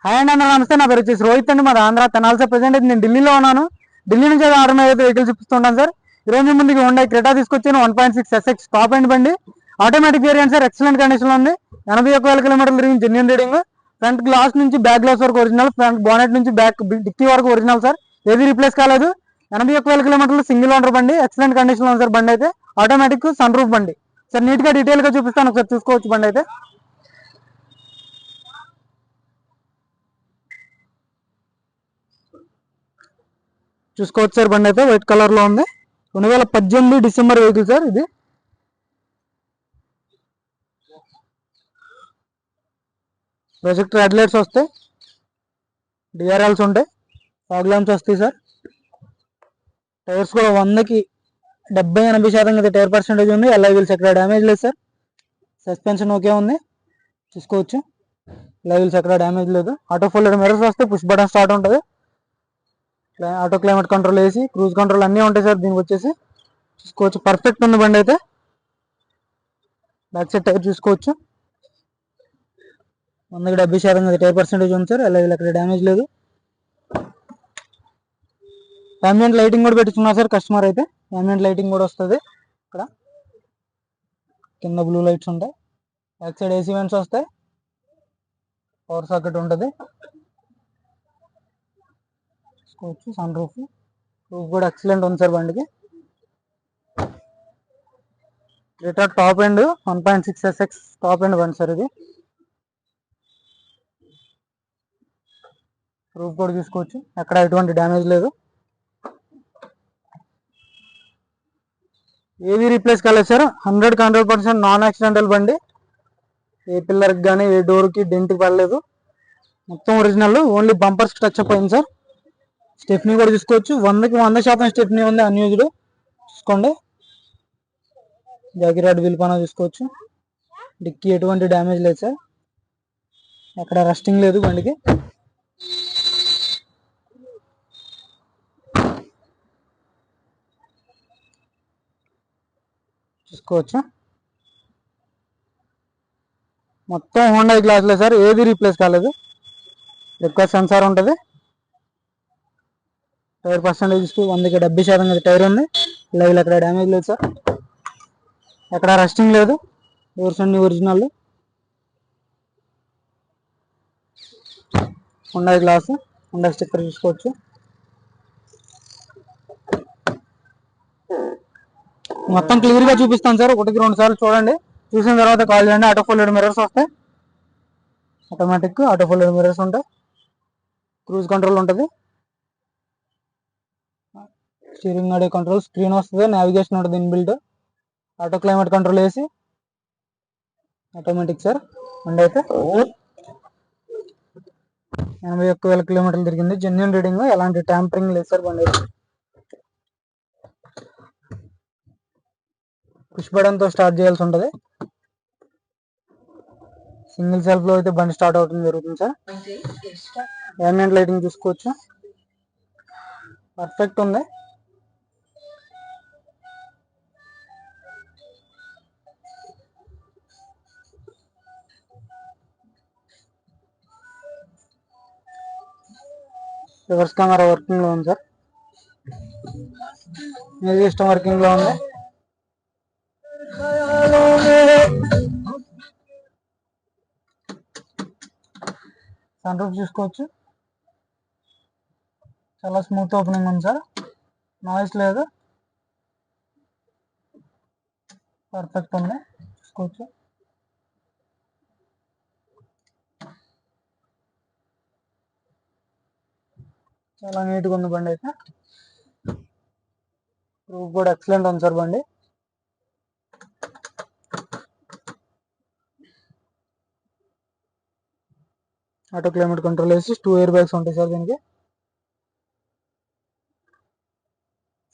Hi అండి అన్న, నమస్తే. నా పేరు వచ్చేసి రోహిత్ అండి, మాది ఆంధ్ర తెనాలి. ప్రెసెంట్ అయితే నేను ఢిల్లీలో ఉన్నాను. ఢిల్లీ నుంచి అయితే ఆటోమేటిక్ అయితే వెహికల్ చూపిస్తుంటాను సార్. ఈరోజు మీ ముందుకి హోండా క్రెటా తీసుకొచ్చాను. 1.6 SX టాప్ అండ్ బండి, automatic variant sir. Excellent condition లో ఉంది. 81,000 కిలోమీటర్లు తిరిగి జెన్యూన్ రీడింగ్. ఫ్రంట్ గ్లాస్ నుంచి బ్యాక్ గ్లాస్ వరకు ఒరిజినల్, ఫ్రంట్ బానెట్ నుంచి బ్యాక్ డిక్కీ వరకు ఒరిజినల్ సార్. ఏది రీప్లేస్ కాలేదు. 81,000 కిలోమీటర్లు సింగిల్ ఓనర్ బండి, ఎక్సలెంట్ కండిషన్ లో ఉంది సార్. బండి అయితే ఆటోమేటిక్ సన్ రూఫ్ బండి సార్. నీట్ గా డీటెయిల్ గా చూపిస్తాను, ఒకసారి చూసుకోవచ్చు. బండి అయితే చూసుకోవచ్చు సార్. బండి అయితే వైట్ కలర్ లో ఉంది. 2018 డిసెంబర్ వెహికల్ సార్. ఇది ప్రొజెక్టర్ హెడ్ లైట్స్ వస్తాయి, డిఆర్ఎల్స్ ఉంటాయి, ఫాగ్ ల్యాంప్స్ వస్తాయి సార్. టైర్స్ కూడా 100కి 70-80% అయితే టైర్ పర్సెంటేజ్ ఉంది. ఎల్ఐ వీల్స్ ఎక్కడ డ్యామేజ్ లేదు సార్. సస్పెన్షన్ ఓకే ఉంది, చూసుకోవచ్చు. ఎల్ఐ వీల్స్ ఎక్కడ డ్యామేజ్ లేదు. ఆటో ఫోల్డర్ మిర్రర్స్ వస్తే పుష్ బటన్ స్టార్ట్ ఉంటుంది. Auto climate control, AC, cruise control అన్నీ ఉంటాయి సార్ దీనికి వచ్చేసి. చూసుకోవచ్చు, పర్ఫెక్ట్ ఉంది బండి అయితే. బ్యాక్ సైడ్ టైర్ చూసుకోవచ్చు, 100కి 70% టైర్ పర్సెంటేజ్ ఉంది సార్. ఎల్ఐ వీల్ ఎక్కడ డ్యామేజ్ లేదు. ambient లైటింగ్ కూడా పెట్టుకున్నారు సార్ కస్టమర్ అయితే. ambient లైటింగ్ కూడా వస్తుంది. ఇక్కడ కింద బ్లూ లైట్స్ ఉంటాయి. బ్యాక్ సైడ్ ఏసీ వెంట్స్ వస్తాయి, పవర్ సాకెట్ ఉంటుంది. సన్ రూఫ్ కూడా ఎక్సలెంట్ ఉంది సార్ బండికి. Creta top end 1.6 SX top end బండి సార్ ఇది. రూఫ్ కూడా చూసుకోవచ్చు, ఎక్కడ ఎటువంటి డ్యామేజ్ లేదు. ఏది రీప్లేస్ కాలేదు సార్. 100% నాన్ యాక్సిడెంటల్ బండి. ఏ పిల్లర్కి కానీ ఏ డోర్కి డెంట్ పడలేదు, మొత్తం original. Only bumpers touch up అయింది సార్. స్టెప్నీ కూడా చూసుకోవచ్చు, 100కి 100% స్టెప్నీ ఉంది, అన్యూజ్డ్. చూసుకోండి. జాకిరాడ్ వీల్ పైన చూసుకోవచ్చు. డిక్కీ ఎటువంటి డ్యామేజ్ లేదు సార్, ఎక్కడ రస్టింగ్ లేదు బండికి. చూసుకోవచ్చు, మొత్తం హోండా గ్లాసులే సార్. ఏది రీప్లేస్ కాలేదు. ఎక్కువ సెన్సార్ ఉంటుంది. టైర్ పర్సెంటేజ్ 100కి 70% టైర్ ఉంది. లైవ్ ఎక్కడ డ్యామేజ్ లేదు సార్, ఎక్కడ రస్టింగ్ లేదు. డోర్స్ అన్ని original. Honda glass, Honda sticker చూసుకోవచ్చు. మొత్తం క్లియర్ గా చూపిస్తాను సార్. 1-2 సార్లు చూడండి, చూసిన తర్వాత కాల్ చేయండి. ఆటో ఫోల్డర్ మిర్రర్స్ వస్తాయి, ఆటోమేటిక్ ఆటో ఫోల్డర్ మిర్రర్స్ ఉంటాయి. క్రూజ్ కంట్రోల్ ఉంటుంది, స్టీరింగ్ ఆడియో కంట్రోల్, స్క్రీన్ వస్తుంది, నావిగేషన్ ఉంటుంది ఇన్బిల్ట్. ఆటో క్లైమేట్ కంట్రోల్ వేసి ఆటోమేటిక్ సార్. బండి అయితే 81,000 కిలోమీటర్లు తిరిగింది, జెన్యూన్ రీడింగ్, ఎలాంటి ట్యాంపరింగ్ లేదు సార్. బండి పుష్ బటన్ తో స్టార్ట్ చేయాల్సి ఉంటుంది. సింగిల్ సెల్ఫ్ లో అయితే బండి స్టార్ట్ అవుతుంది జరుగుతుంది సార్. ambient లైటింగ్ చూసుకోవచ్చు, పర్ఫెక్ట్ ఉంది. రివర్స్ కెమెరా వర్కింగ్ లో ఉంది సార్. మ్యూజిక్ సిస్టమ్ వర్కింగ్ లో ఉంది. సన్ రూఫ్ చూసుకోవచ్చు, చాలా స్మూత్ ఓపెనింగ్ ఉంది సార్. నాయిస్ లేదు, పర్ఫెక్ట్ ఉంది. చూసుకోవచ్చు, చాలా నీట్గా ఉంది బండి అయితే. రూఫ్ కూడా ఎక్సలెంట్ ఉంది సార్ బండి. ఆటో క్లైమేట్ కంట్రోల్ వేసి 2 ఎయిర్ బ్యాగ్స్ ఉంటాయి సార్ దీనికి.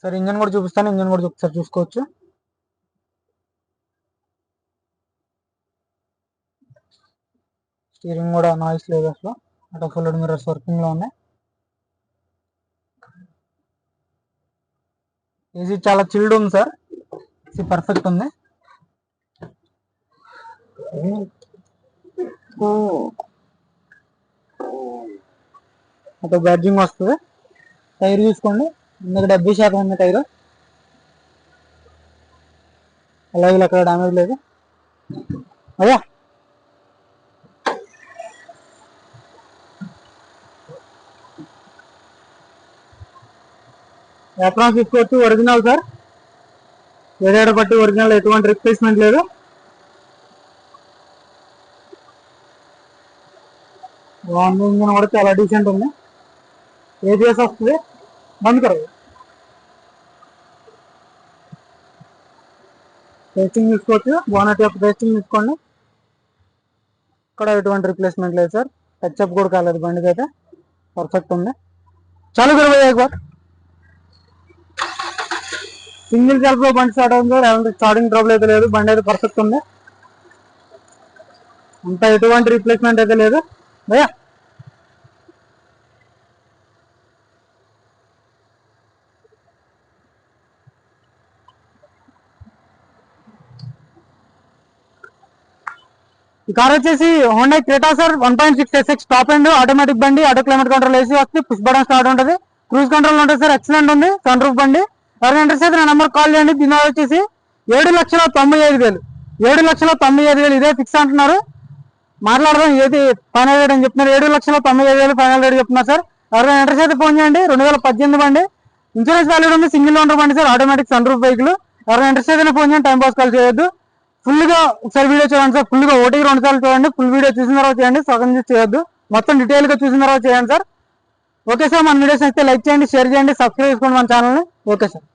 సార్ ఇంజన్ కూడా చూపిస్తాను, ఇంజన్ కూడా ఒకసారి చూసుకోవచ్చు. స్టీరింగ్ కూడా నాయిస్ లేదు అసలు. ఆటో ఫోల్డర్ మిర్రర్స్ వర్కింగ్ లో ఉన్నాయి. ఏసీ చాలా చిల్డ్ ఉంది సార్. ఏసీ పర్ఫెక్ట్ ఉంది. ఒక బ్యాడ్జింగ్ వస్తుంది. టైర్ చూసుకోండి, ఇందుకు 70% ఉంది టైర్. అలాగే అక్కడ డ్యామేజ్ లేదు. అయ్యా ఎప్రాన్స్ తీసుకోవచ్చు. ఒరిజినల్ సార్, ఏడాడు బట్టి ఒరిజినల్, ఎటువంటి రిప్లేస్మెంట్ లేదు. ఇంజిన్ కూడా చాలా డీసెంట్ ఉంది. ఏబిఎస్ వస్తుంది. బంద్ కరవు. టెస్టింగ్ తీసుకోవచ్చు. బోనట్ యొక్క టెస్టింగ్ తీసుకోండి. ఇక్కడ ఎటువంటి రిప్లేస్మెంట్ లేదు సార్. టచ్అప్ కూడా కాలేదు, బండికి అయితే పర్ఫెక్ట్ ఉంది. చాలు కదా సింగిల్ సెల్ఫ్ లో బండి స్టార్ట్ అవుతుంది. ఎలాంటి స్టార్టింగ్ ట్రబుల్ అయితే లేదు. బండి అయితే పర్ఫెక్ట్ ఉంది. అంతా ఎటువంటి రీప్లేస్మెంట్ అయితే లేదు భయ్యా. ఈ కార్ వచ్చేసి Honda Creta sir, 1.6 SX top end, automatic బండి, ఆటో క్లైమేట్ కంట్రోల్ ఏసీ వస్తుంది, పుష్ బటన్ స్టార్ట్ ఉంటుంది, క్రూజ్ కంట్రోల్ ఉంటుంది సార్. ఎక్సలెంట్ ఉంది. సన్ రూఫ్ బండి. ఎవరైనా ఇంట్రెస్ట్ అయితే నా నెంబర్ కాల్ చేయండి. దీని వచ్చేసి 7,95,000, 7,95,000 ఇదే ఫిక్స్ అంటున్నారు. మాట్లాడదాం, ఏది ఫైనల్ రేట్ అని చెప్తున్నారు. 7,95,000 ఫైనల్ రేట్ చెప్తున్నారు సార్. ఎవరైనా ఇంట్రెస్ట్ అయితే ఫోన్ చేయండి. 2018 బండి, ఇన్సూరెన్స్ వాల్యూ ఉంది, సింగిల్ ఓనర్ బండి sir, automatic sun roof vehicle. ఎవరైనా ఇంట్రెస్ట్ అయితే ఫోన్ చేయండి. టైం పాస్ కాల్ చేయొద్దు. ఫుల్ గా ఒకసారి వీడియో చూడండి సార్. ఫుల్ గా 1-2 సార్లు చూడండి. ఫుల్ వీడియో చూసిన తర్వాత చేయండి, సగం చూసి చేయొద్దు. మొత్తం డీటెయిల్ గా చూసిన తర్వాత చేయండి సార్. ఓకే సార్, మన వీడియోస్ అయితే లైక్ చేయండి, షేర్ చేయండి, సబ్స్క్రైబ్ చేసుకోండి మన ఛానల్ని. Okay sir.